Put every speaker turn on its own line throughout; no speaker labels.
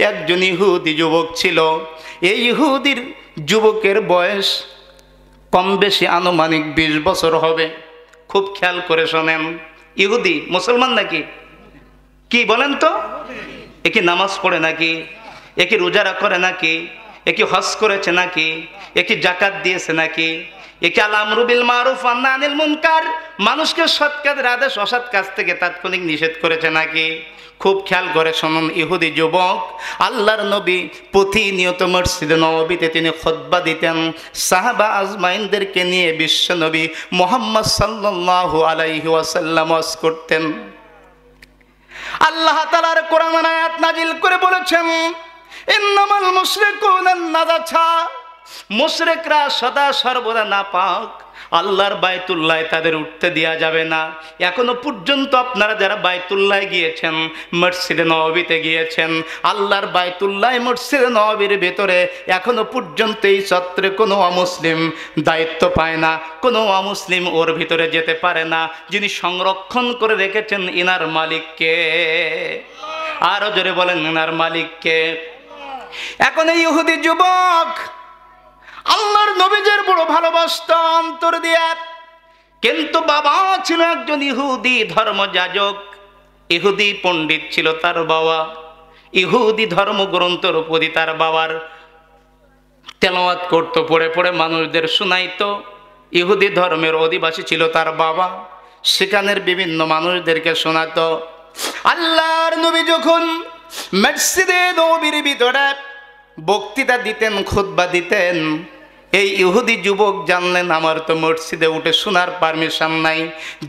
একজন ইহুদি যুবক ছিল। এই ইহুদির যুবকের বয়স কম বেশি আনুমানিক 20 বছর হবে। খুব খেয়াল করে শোনেন, ইহুদি মুসলমান নাকি? কি বলেন তো? এ কি নামাজ পড়ে নাকি? এ কি রোজা করে নাকি? এ কি হজ করেছে নাকি? এ কি জাকাত দিয়েছে নাকি? এ কি আল আমরু বিল মারুফ ওয়ান নাহি আনিল মুনকার, মানুষকে সৎ কাজের আদেশ অসৎ কাজ থেকে তাৎক্ষণিক নিষেধ করেছে নাকি? খুব খেয়াল করে শুনুন, ইহুদি যুবক আল্লাহর নবী প্রতিনিয়ত মসজিদে নববীতে তিনি খুতবা দিতেন, সাহাবা আজমাইনদেরকে নিয়ে বিশ্ব নবী মুহাম্মদ সাল্লাল্লাহু আলাইহি ওয়াসাল্লাম ওয়াজ করতেন। আল্লাহ তাআলার কোরআনের আয়াত নাজিল করে বলেছেন, ইন্নামাল মুশরিকুনা নাজাসা, মুশরিকরা সদা সর্বদা নাপাক, আল্লাহর বাইতুল্লাহ তাদের উঠতে দেওয়া যাবে না। এখনো পর্যন্ত আপনারা যারা বাইতুল্লাহ গিয়েছেন, মসজিদে নববীতে গিয়েছেন, আল্লাহর বাইতুল্লাহ মসজিদে নববীর ভেতরে এখনো পর্যন্ত এই চত্বরে কোনো অমুসলিম দায়িত্ব পায় না, কোনো অমুসলিম ওর ভিতরে যেতে পারে না। যিনি সংরক্ষণ করে রেখেছেন ইনার মালিককে। আরো জোরে বলেন, ইনার মালিককে। এখন এই ইহুদি যুবক আল্লাহর নবীজের বড় ভালোবাসত অন্তর দিয়া, কিন্তু বাবা ছিল একজন ইহুদি ধর্মযাজক, ইহুদি পণ্ডিত ছিল তার বাবা, ইহুদি ধর্মগ্রন্থের উপরই তার বাবার তেলাওয়াত করতো, পড়ে পড়ে মানুষদের শোনাইতো। ইহুদি ধর্মের অধিবাসী ছিল তার বাবা, সেখানের বিভিন্ন মানুষদেরকে শোনাতো। আল্লাহর নবী যখন মসজিদে নববীর ভিতরে বক্তৃতা দিতেন, খুতবা দিতেন, এই ইহুদি যুবক জানলেন আমার তো মসজিদে উঠে শোনার পারমিশন নাই।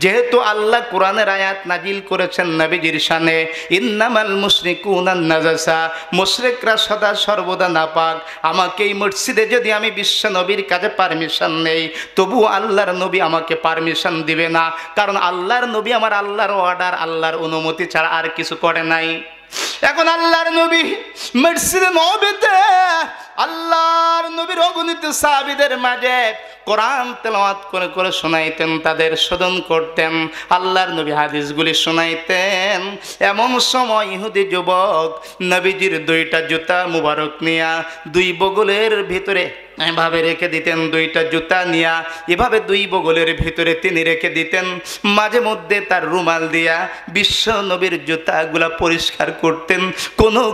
যেহেতু আল্লাহ কোরআনের আয়াত নাজিল করেছেন নবীজির শানে, ইন্নামাল মুশরিকুনা নাজাসা, মুশরিকরা সদা সর্বদা নাপাক, আমাকে এই মসজিদে যদি আমি বিশ্ব নবীর কাছে পারমিশন নেই, তবু আল্লাহর নবী আমাকে পারমিশন দিবে না, কারণ আল্লাহর নবী আমার আল্লাহর অর্ডার, আল্লাহর অনুমতি ছাড়া আর কিছু করে নাই। এখন আল্লাহর নবী মসজিদে নববীতে আল্লাহর নবীর অগণিত সাহাবীদের মাঝে কোরআন তেলাওয়াত করে করে শোনাইতেন, তাদের শোধন করতেন, আল্লাহর নবী হাদিসগুলি শোনাইতেন। এমন সময় ইহুদি যুবক নবীজির 2টা জুতা মুবারক নিয়া 2 বগলের ভিতরে এভাবে রেখে দিতেন, 2টা জুতা নিয়া এভাবে 2 বগলের ভিতরে তিনি রেখে দিতেন। মাঝে মধ্যে তার রুমাল দিয়া বিশ্ব নবীর জুতাগুলা পরিষ্কার করতেন।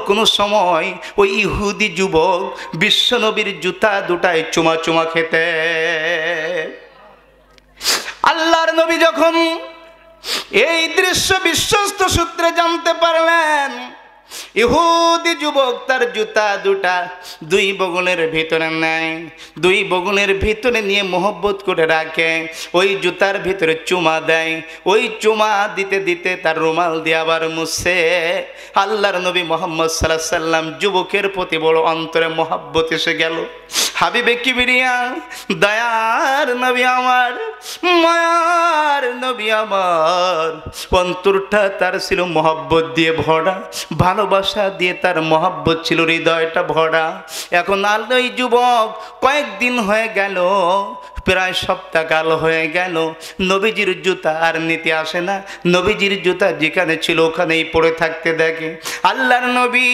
কোনো সময় ওই ইহুদি যুবক বিশ্ব নবীর জুতা দুটায় চুমা চুমা খেতে। আল্লাহর নবী যখন এই দৃশ্য বিশ্বস্ত সূত্রে জানতে পারলেন, ইহুদি যুবক তার জুতা দুটা 2 বগলের ভিতরে নেয়, 2 বগলের ভিতরে নিয়ে মোহব্বত করে রাখে, ওই জুতার ভিতরে চুমা দেয়, ওই চুমা দিতে দিতে তার রুমাল দিয়ে আবার মুছে। আল্লাহর নবী মুহাম্মদ সাল্লাল্লাহু আলাইহি সাল্লাম যুবকের প্রতি বড় অন্তরে মোহাব্বত এসে গেল। হাবিবে কিবরিয়া, দয়ার নবী আমার, মায়ার নবী আমার, অন্তরটা তার ছিল মোহাব্বত দিয়ে ভরা, ভালোবাসা দিয়ে তার মোহাব্বত ছিল হৃদয়টা ভরা। এখন আল্লাহ যুবক কয়েকদিন হয়ে গেল, প্রায় সপ্তাহকাল হয়ে গেল, নবীজির জুতা আর নিতে আসে না, নবীজির জুতা যেখানে ছিল ওখানেই পড়ে থাকতে দেখে। আল্লাহর নবী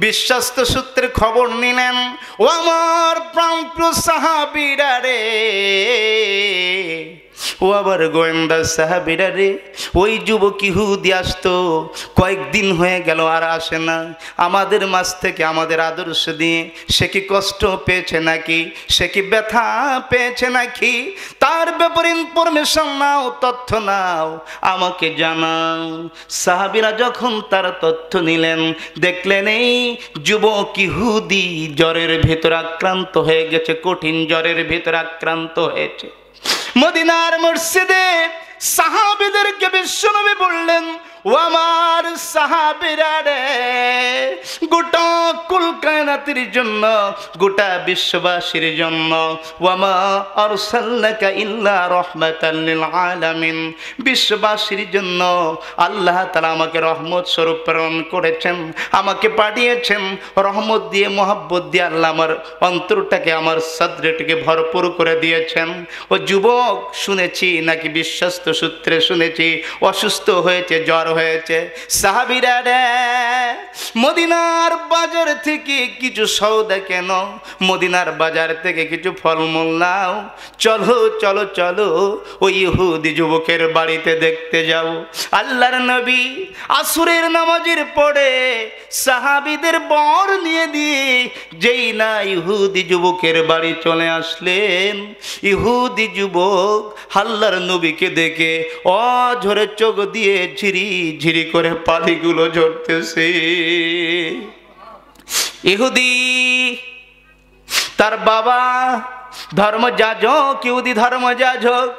বিশ্বস্ত সূত্রে খবর নিলেন, ও আমার প্রাণপ্রিয় সাহাবীরা রে, ও আবার গোয়েন্দা সাহাবীরা রে, ওই যুবক ইহুদি আসতো, কয়েকদিন হয়ে গেল আর আসে না, আমাদের মাঝ থেকে আমাদের আদর্শ দিয়ে সে কি কষ্ট পেয়েছে নাকি, সে কি ব্যথা পেয়েছে নাকি, তার ব্যাপারে ইনফরমেশন নাও, তথ্য নাও, আমাকে জানাও। সাহাবীরা যখন তার তথ্য নিলেন, দেখলেন এই যুবক ইহুদি জ্বরের ভেতর আক্রান্ত হয়ে গেছে, কঠিন জ্বরের ভেতর আক্রান্ত হয়েছে। মদিনার মসজিদে সাহাবীদেরকে বিশ্বনবী বললেন, ও আমার সাহাবীরা রে, গোটা কুল কায়নাত কায়নাতের জন্য, গোটা বিশ্ববাসীর জন্য। ওয়ামা আরসালনাকা ইল্লা রাহমাতাল লিল আলামিন, বিশ্ববাসীর জন্য আল্লাহ তাআলা আমাকে রহমত স্বরূপ প্রেরণ করেছেন, আমাকে পাঠিয়েছেন রহমত দিয়ে, মহব্বত দিয়ে আল্লাহ আমার অন্তরটাকে, আমার সাদরটাকে ভরপুর করে দিয়েছেন। ও যুবক, শুনেছি নাকি বিশ্বস্ত সূত্রে শুনেছি অসুস্থ হয়েছে, জ্বর হয়েছে। সাহাবীরা রে, মদিনার বাজার থেকে কিছু সওদা কেন, মদিনার বাজার থেকে কিছু ফলমূল নাও, চলো চলো চলো ওই ইহুদি যুবকের বাড়িতে দেখতে যাও। আল্লাহর নবী আসরের নামাজের পরে সাহাবীদের বর নিয়ে দিয়ে যেই না ইহুদি যুবকের বাড়ি চলে আসলেন, ইহুদি যুবক আল্লাহর নবীকে দেখে অঝরে চোখ দিয়ে ঝিরি ঝিরি করে পানিগুলো ঝরতেছে। ইহুদি, তার বাবা ধর্মযাজক, ইহুদি ধর্মযাজক,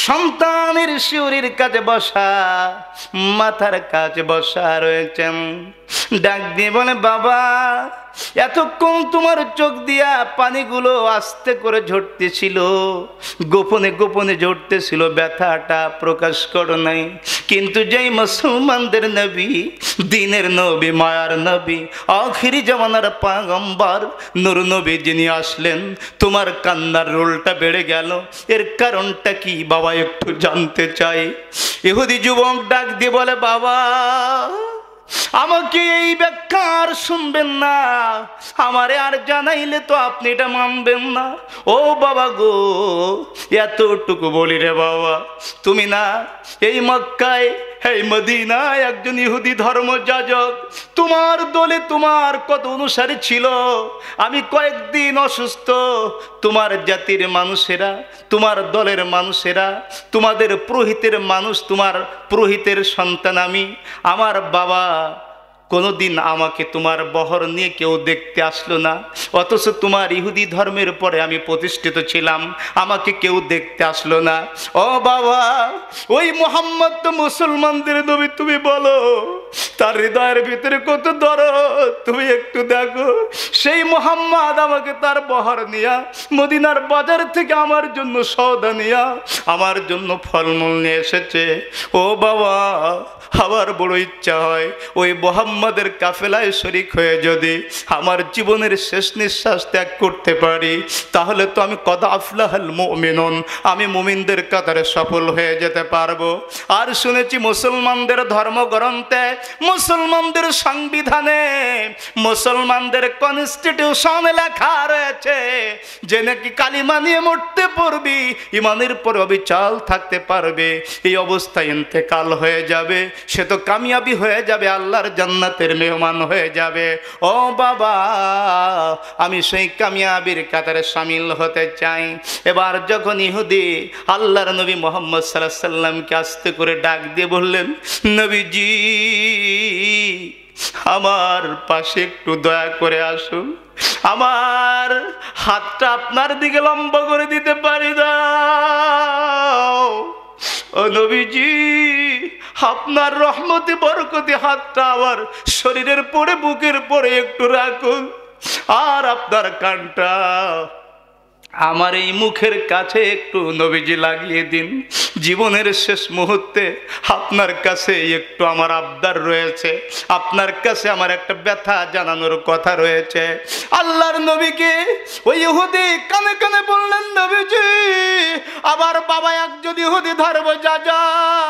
সন্তানের শিউরির কাছে বসা, মাথার কাছে বসা রয়েছেন। ডাক দিয়ে বলে, বাবা এতক্ষণ তোমার চোখ দিয়া পানিগুলো আস্তে করে ঝরতেছিল, গোপনে গোপনে ঝরতেছিল, ব্যথাটা প্রকাশ করো নাই। কিন্তু যেই মুসলমানদের নবী, দিনের নবী, মায়ার নবী, আখিরি জামানার পয়গম্বর নূর নবী যিনি আসলেন, তোমার কান্নার রোলটা বেড়ে গেল। এর কারণটা কি বাবা একটু জানতে চাই। ইহুদি যুবক ডাক দিয়ে বলে, বাবা আমাকে এই ব্যাখ্যা আর শুনবেন না, আমারে আর জানাইলে তো আপনি এটা মানবেন না। ও বাবা গো, এতটুকু বলি রে বাবা, তুমি না এই মক্কায়, এই মদিনায় একজন ইহুদি ধর্মযাজক, তোমার দলে তোমার কত অনুসারী ছিল। আমি কয়েকদিন অসুস্থ, তোমার জাতির মানুষেরা, তোমার দলের মানুষেরা, তোমাদের পুরোহিতের মানুষ, তোমার পুরোহিতের সন্তান আমি, আমার বাবা কোনোদিন আমাকে তোমার বহর নিয়ে কেউ দেখতে আসলো না, অথচ তোমার ইহুদি ধর্মের পরে আমি প্রতিষ্ঠিত ছিলাম, আমাকে কেউ দেখতে আসলো না। ও বাবা, ওই মুহাম্মদ তো মুসলমানদের নবী, তুমি বলো তার হৃদয়ের ভিতরে কত দরদ, তুমি একটু দেখো। সেই মুহাম্মদ আমাকে তার বহর নিয়া মদিনার বাজার থেকে আমার জন্য সওদা নিয়া, আমার জন্য ফলমূল নিয়ে এসেছে। ও বাবা, আমার বড় ইচ্ছা হয় ওই মুহাম্মাদের কাফেলায় শরীক হয়ে যদি আমার জীবনের শেষ নিঃশ্বাস ত্যাগ করতে পারি, তাহলে তো আমি কদ আফলাহাল মুমিনুন, আমি মুমিনদের কাতারে সফল হয়ে যেতে পারবো। আর শুনেছি মুসলমানদের ধর্মগ্রন্থে, মুসলমানদের সংবিধানে, মুসলমানদের কনস্টিটিউশনে লেখা রয়েছে যে নাকি কালিমা নিয়ে মরতে পারবি, ইমানের পর অবিচল থাকতে পারবে, এই অবস্থায় ইন্তেকাল হয়ে যাবে, সে তো কামিয়াবি হয়ে যাবে, আল্লাহর জান্নাতের মেহমান হয়ে যাবে। ও বাবা, আমি সেই কামিয়াবির কাতারে শামিল হতে চাই। এবার যখন ইহুদি আল্লাহর নবী মুহাম্মদ সাল্লাল্লাহু আলাইহি সাল্লামকে আস্তে করে ডাক দিয়ে বললেন, নবীজি আমার পাশে একটু দয়া করে আসুন, আমার হাতটা আপনার দিকে লম্বা করে দিতে পারি দাও। ও নবীজি, আপনার রহমতে বরকতে হাতটা আমার শরীরের পরে, বুকের পরে একটু রাখুন, আর আপনার কানটা আমার এই মুখের কাছে একটু নবীজি লাগিয়ে দিন। জীবনের শেষ মুহূর্তে আপনার কাছে একটু আমার আবদার রয়েছে, আপনার কাছে আমার একটা ব্যথা জানানোর কথা রয়েছে। আল্লাহর নবীকে ওই ইহুদি কানে কানে বললেন, নবীজি আবার বাবা একজন ইহুদি ধর্মযাজক,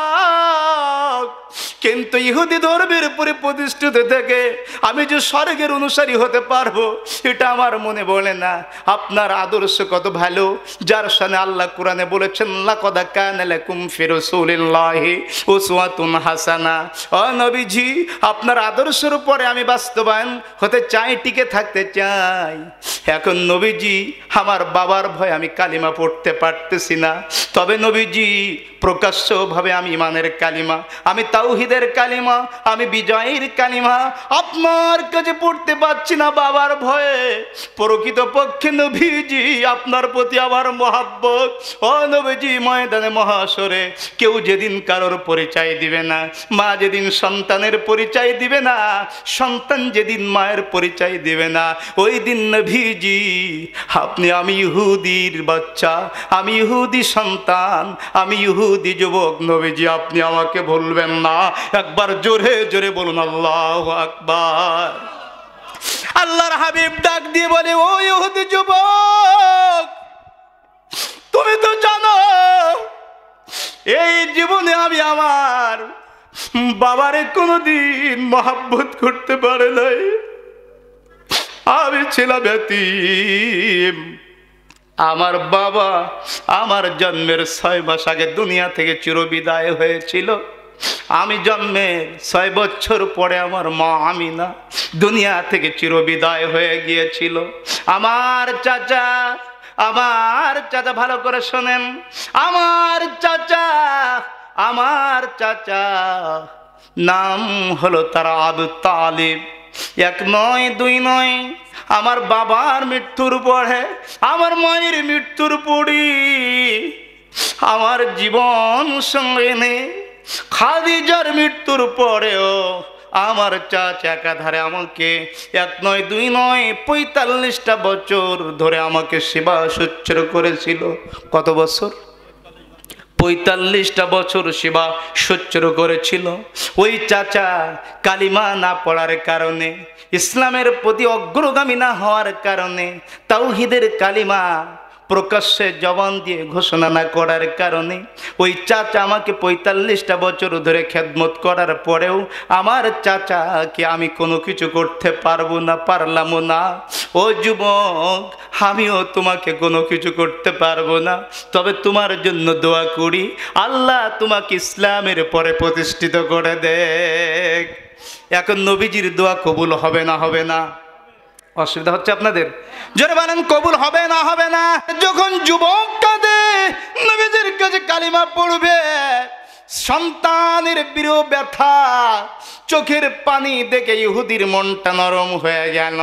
কিন্তু ইহুদি ধর্মের উপরে প্রতিষ্ঠিত থেকে আমি যে স্বর্গের অনুসারী হতে পারবো এটা আমার মনে বলে না। আপনার আদর্শ কত ভালো, যার সামনে আল্লাহ কোরআনে বলেছেন, লাকাদ কানা লাকুম ফি রাসূলিল্লাহি উসওয়াতুন হাসানা। ও নবীজি, আপনার আদর্শের উপরে আমি বাস্তবায়ন হতে চাই, টিকে থাকতে চাই। এখন নবীজি আমার বাবার ভয় আমি কালিমা পড়তে পারতেছি না, তবে নবীজি প্রকাশ্যভাবে আমি ইমানের কালিমা, আমি তাওহীদের কালিমা, আমি বিজয়ের কালিমা আপনার কাছে পড়তে পারছি না বাবার ভয়ে। প্রকৃতপক্ষে নবীজি আপনার প্রতি আমার মহাব্বত। ও নবীজি, ময়দানে মহাশরে কেউ যেদিন কারোর পরিচয় দিবে না, মা যেদিন সন্তানের পরিচয় দিবে না, সন্তান যেদিন মায়ের পরিচয় দিবে না, ওই দিন নবীজি আপনি, আমি ইহুদির বাচ্চা, আমি ইহুদি সন্তান, আমি ইহুদি যুবক, নবীজি আপনি আমাকে বলবেন না? একবার জোরে জোরে বলুন আল্লাহু আকবার। আল্লাহর হাবিব ডাক দিয়ে বলে, ও ইহুদি যুবক, তুমি তো জানো এই জীবনে আমি আমার বাবারে কোনোদিন মহব্বত করতে পারে নাই। আমি ছিলাম এতিম। আমার বাবা আমার জন্মের 6 মাস আগে দুনিয়া থেকে চিরবিদায় হয়েছিল। আমি জন্মের 6 বছর পরে আমার মা আমিনা দুনিয়া থেকে চিরবিদায় হয়ে গিয়েছিল। আমার চাচা ভালো করে শোনেন, আমার চাচা নাম হলো তার আবু তালিব। 1 নয় 2 নয়, আমার বাবার মৃত্যুর পরে, আমার মায়ের মৃত্যুর পরে আমার জীবন সঙ্গে নেই। খাদিজার মৃত্যুর পরেও আমার চাচা একাধারে আমাকে 1 নয় 2 নয় 45টা বছর ধরে আমাকে সেবা শুশ্রূষা করেছিল। কত বছর? 45টা বছর সেবা শুশ্রূষা করেছিল। ওই চাচা কালিমা না পড়ার কারণে, ইসলামের প্রতি অগ্রগামী না হওয়ার কারণে, তাওহীদের কালিমা প্রকাশ্যে জবান দিয়ে ঘোষণা না করার কারণে ওই চাচা আমাকে 45টা বছর ধরে খেদমত করার পরেও আমার চাচাকে আমি কোনো কিছু করতে পারবো না, পারলামও না। ও যুবক, আমিও তোমাকে কোনো কিছু করতে পারবো না, তবে তোমার জন্য দোয়া করি, আল্লাহ তোমাকে ইসলামের পরে প্রতিষ্ঠিত করে দেখ। এখন নবীজির দোয়া কবুল হবে না হবে না? অসুবিধা হচ্ছে আপনাদের? জোরে বলেন, কবুল হবে না হবে না? যখন যুবক কাঁদে নবীজির কাছে কালিমা পড়বে, সন্তানের বিরহ ব্যথা, চোখের পানি দেখে ইহুদির মনটা নরম হয়ে গেল।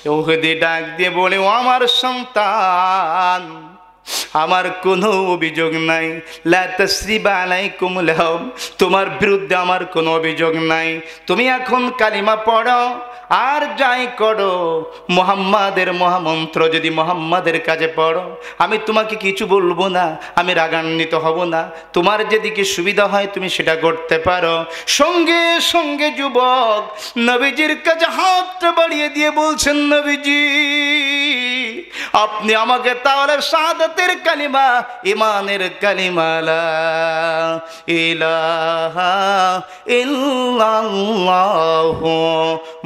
ইহুদি ডাক দিয়ে বলে, ও আমার সন্তান, আমার কোনো অভিযোগ নাই, লা তাসরিবা আলাইকুমুল ইয়াওম, তোমার বিরুদ্ধে আমার কোনো অভিযোগ নাই। তুমি এখন কালিমা পড়ো আর যাই করো, মুহাম্মাদের মহামন্ত্র যদি মুহাম্মাদের কাছে পড়ো, আমি তোমাকে কিছু বলবো না, আমি রাগান্বিত হব না। তোমার যেদিকে সুবিধা হয় তুমি সেটা করতে পারো। সঙ্গে সঙ্গে যুবক নবীজির কাছে হাত বাড়িয়ে দিয়ে বলছেন, নবীজি আপনি আমাকে তাহলে শাহাদাতের কালিমা, ঈমানের কালিমা লা ইলাহা ইল্লাল্লাহু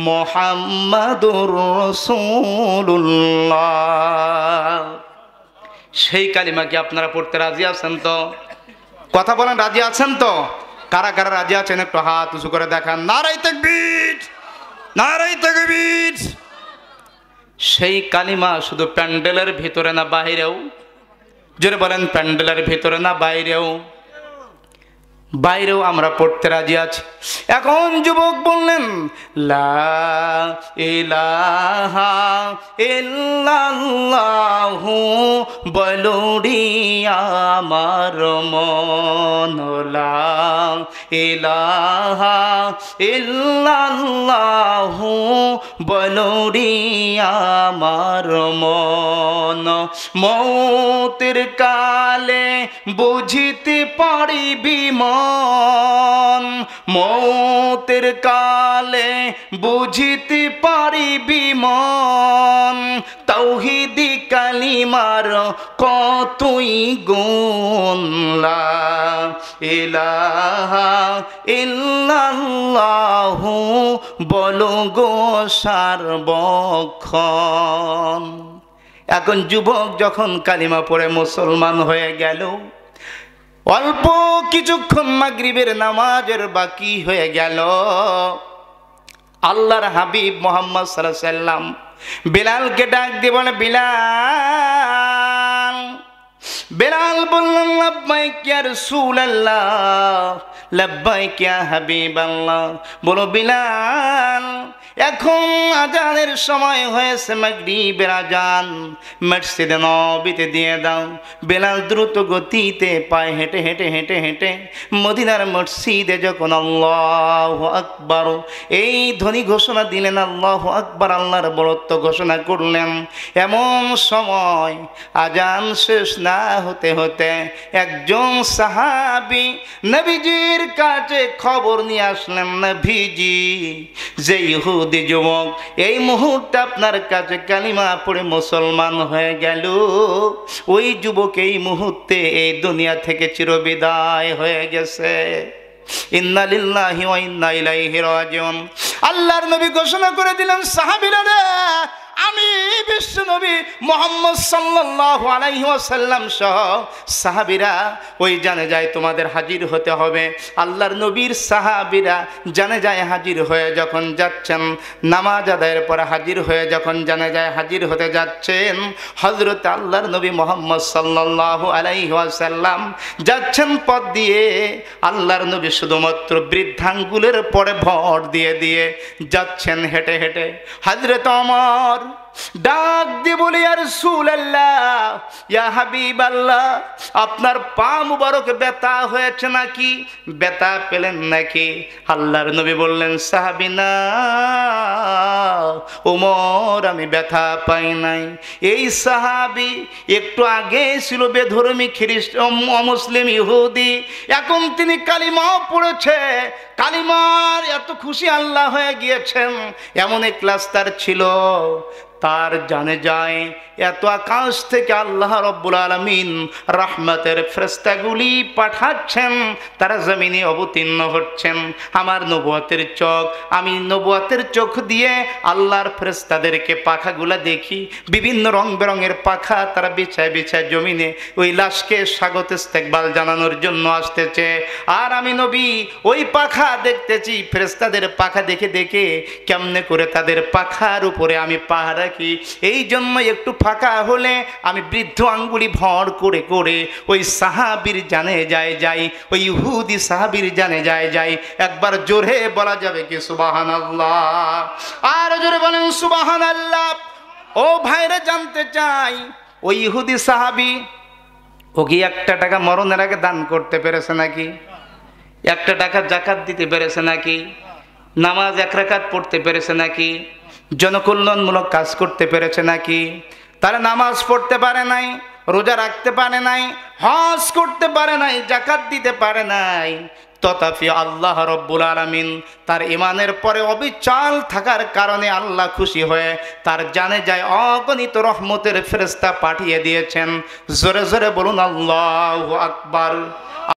মুহাম্মাদুর রাসূলুল্লাহ, সেই কালিমা কি আপনারা পড়তে রাজি আছেন তো? কথা বলেন, রাজি আছেন তো? কারা কারা রাজি আছেন একটু হাত উঁচু করে দেখান। নারায়ে তাকবীর, নারায়ে তাকবীর। সেই কালিমা শুধু প্যান্ডেলের ভিতরে না বাইরেও? জোরে বলেন, প্যান্ডেলের ভিতরে না বাইরেও? বাইরেও আমরা পড়তে রাজি আছি। এখন যুবক বললেন, লা ইলাহা ইল্লাল্লাহু বলুরি আমার মন, লা ইলাহা ইল্লাল্লাহু বলুরি আমার মন, মৌতের কালে বুঝিতে পারিবি মন, মৌতের কালে বুঝিতে পারিবি মন, তাওহীদি কালিমার কতই গুণ, লা ইলাহা ইল্লাল্লাহু বলো গো সার্বক্ষণ। এখন যুবক যখন কালিমা পড়ে মুসলমান হয়ে গেল, অল্প কিছুক্ষণ মাগরিবের নামাজের বাকি হয়ে গেল, আল্লাহর হাবিব মুহাম্মদ সাল্লাল্লাহু আলাইহি সাল্লাম বিলালকে ডাক দিয়ে বলে, বিলাল। বিলাল বললেন, লাব্বাইক ইয়া রাসূলুল্লাহ, লাব্বাইক ইয়া হাবিবাল্লাহ। বলো বিলাল, এখন আজানের সময় হয়েছে, মাগরিবের আজান। মসজিদে নববীতে দিয়ে দাও। বেলাল দ্রুত গতিতে পায়ে হেঁটে হেঁটে হেঁটে হেঁটে মদিনার মসজিদে যখন আল্লাহু আকবার এই ধ্বনি ঘোষণা দিলেন, আল্লাহু আকবার, আল্লাহর বরত্ব ঘোষণা করলেন, এমন সময় আজান শেষ না হতে হতে একজন সাহাবী নবীজির কাছে খবর নিয়ে আসলেন, নবীজি, যে ইহুদি যুবক এই মুহূর্তে আপনার কাছে কালিমা পড়ে মুসলমান হয়ে গেল, ওই যুবক এই মুহূর্তে এই দুনিয়া থেকে চিরবিদায় হয়ে গেছে। ইন্না লিল্লাহি ওয়া ইন্না ইলাইহি রাজিউন। আল্লাহর নবী ঘোষণা করে দিলেন, সাহাবীরা রে, আমি বিশ্ব নবী মুহাম্মদ সাল্লাল্লাহু আলাইহি ওয়াসাল্লাম সহ সাহাবীরা ওই জানাজায় তোমাদের হাজির হতে হবে। আল্লাহর নবীর সাহাবীরা জানাজায় হাজির হয়ে যখন যাচ্ছেন, নামাজ আদায়ের পরে হাজির হয়ে যখন জানাজায় হাজির হতে যাচ্ছেন, হযরত আল্লাহর নবী মুহাম্মদ সাল্লাল্লাহু আলাইহি ওয়াসাল্লাম যাচ্ছেন পথ দিয়ে। আল্লাহর নবী শুধুমাত্র বৃদ্ধাঙ্গুলের পরে ভর দিয়ে দিয়ে যাচ্ছেন হেঁটে হেঁটে। হযরত ওমর ডাক দিয়ে বলি, ইয়া রাসূলুল্লাহ, ইয়া হাবিবাল্লাহ, আপনার পা মুবারক ব্যথা হয়েছে নাকি, ব্যথা পেলেন নাকি? আল্লাহর নবী বললেন, সাহাবী না ওমর, আমি ব্যথা পাই নাই। এই সাহাবী একটু আগে ছিল বেধর্মী খ্রিস্টান অমুসলিম ইহুদি, এখন তিনি কালিমা পড়েছে, কালিমার এত খুশি আল্লাহ হয়ে গিয়েছেন, এমন ইখলাস তার ছিল, তার জানে যায় এত আকাশ থেকে আল্লাহ রব্বুল আলামিন রহমতের ফেরেশতাগুলি পাঠাচ্ছেন, তারা জমিনে অবতীর্ণ হচ্ছেন। আমার নবুয়তের চোখ, আমি নবুয়তের চোখ দিয়ে আল্লাহর ফেরেশতাদেরকে পাখাগুলা দেখি, বিভিন্ন রং বেরঙের পাখা তারা বিছায় বিছায় জমিনে ওই লাশকে স্বাগত ইস্তেকবাল জানানোর জন্য আসতেছে। আর আমি নবী ওই পাখা দেখতেছি, ফেরেশতাদের পাখা দেখে দেখে কেমনে করে তাদের পাখার উপরে আমি পাহারা রাখি। এই জন্য একটু ফাঁকা হলে আমি বৃদ্ধ আঙ্গুলি ভর করে করে ওই সাহাবীর জানে যায় যাই, ওই ইহুদি সাহাবীর জানে যায় যাই। একবার জোরে বলা যাবে কি সুবহানাল্লাহ? আর জোরে বলেন সুবহানাল্লাহ। ও ভাইরা, জানতে চাই ওই ইহুদি সাহাবী ও কি একটা টাকা মরণের আগে দান করতে পেরেছে নাকি? একটা টাকা যাকাত দিতে পেরেছে নাকি? নামাজ এক রাকাত পড়তে পেরেছে নাকি? জনকল্যাণমূলক কাজ করতে পেরেছে নাকি? তারা নামাজ পড়তে পারে নাই, রোজা রাখতে পারে নাই, হজ করতে পারে নাই, যাকাত দিতে পারে নাই, তথাপি আল্লাহ রব্বুল আলামিন তার ঈমানের পরে অবিচল থাকার কারণে আল্লাহ খুশি হয়ে তার জানে যায় অগণিত রহমতের ফেরেশতা পাঠিয়ে দিয়েছেন। জোরে জোরে বলুন আল্লাহু আকবার।